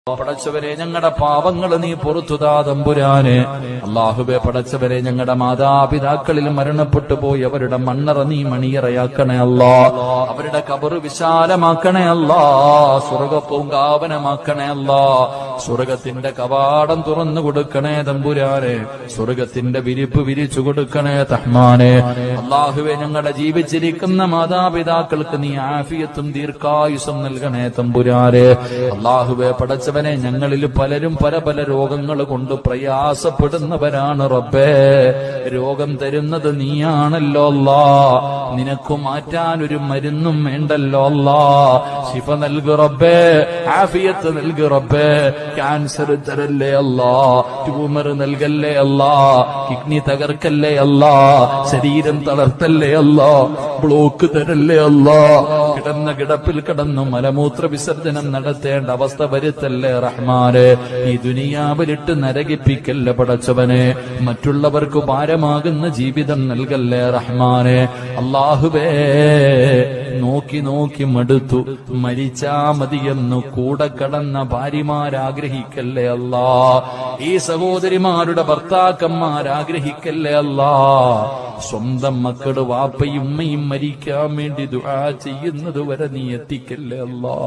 പടച്ചവരെ ഞങ്ങളുടെ പാപങ്ങൾ നീ പൊറുത്തുതാ തമ്പുരാനെ. അല്ലാഹുവേ പടച്ചവരെ ഞങ്ങളുടെ മാതാപിതാക്കളിൽ മരണപ്പെട്ടു പോയി അവരുടെ മണ്ണറ നീ മണിയറയാക്കണേ അല്ലാ. അവരുടെ ഖബർ വിശാലമാക്കണേ അല്ലാ. സ്വർഗ്ഗപൂങ്കാവനമാക്കണേ അല്ലാ. സ്വർഗ്ഗത്തിന്റെ കവാടം തുറന്നു കൊടുക്കണേ തമ്പുരാനെ. സ്വർഗ്ഗത്തിന്റെ വിരിപ്പ് വിരിച്ചു കൊടുക്കണേ റഹ്മാനെ. അല്ലാഹുവേ ഞങ്ങളുടെ ജീവിച്ചിരിക്കുന്ന മാതാപിതാക്കൾക്ക് നീ ആഫിയത്തും ദീർഘായുസ്സും നൽകണേ തമ്പുരാനെ. അല്ലാഹുവേ പടച്ചവനെ ഞങ്ങളിൽ പലരും പല പല രോഗങ്ങൾ കൊണ്ട് പ്രയാസപ്പെടുന്നവരാണ് റബ്ബേ. രോഗം തരുന്നത് നീയാണല്ലോ അല്ലാ. നിനക്ക് മാറ്റാൻ ഒരു മരുന്നും വേണ്ടല്ലോ അല്ലാ. ശിഫ നൽകു റബ്ബേ, ആഫിയത്ത് നൽകു റബ്ബേ. ക്യാൻസർ തരല്ലേ അല്ലാ, ട്യൂമർ നൽകല്ലേ അല്ലാ, കിഡ്നി തകർക്കല്ലേ അല്ലാ, ശരീരം തളർത്തല്ലേ അല്ലാ, ബ്ലോക്ക് തരല്ലേ അല്ലാ. കിടന്ന കിടപ്പിൽ കിടന്നു മലമൂത്ര വിസർജനം നടത്തേണ്ട അവസ്ഥ വരുത്തല്ലേ റഹ്മാനെ. ഈ ദുനിയാവിലിട്ട് നരകിപ്പിക്കല്ലേ പടച്ചവനെ. മറ്റുള്ളവർക്ക് ഭാരമാകുന്ന ജീവിതം നൽകല്ലേ റഹ്മാനെ. അല്ലാഹുവേ നോക്കി നോക്കി മടുത്തു മരിച്ചാ മതിയെന്നു കൂടെ കടന്ന ഭാര്യമാരാഗ്രഹിക്കല്ലേ അല്ലാ. ഈ സഹോദരിമാരുടെ ഭർത്താക്കന്മാരാഗ്രഹിക്കല്ലേ അല്ലാ. സ്വന്തം മക്കള് വാപ്പയും ഉമ്മയും മരിക്കാൻ വേണ്ടി ദുആ ചെയ്യുന്നത് വരെ നീ എത്തിക്കല്ലേ അല്ലാ.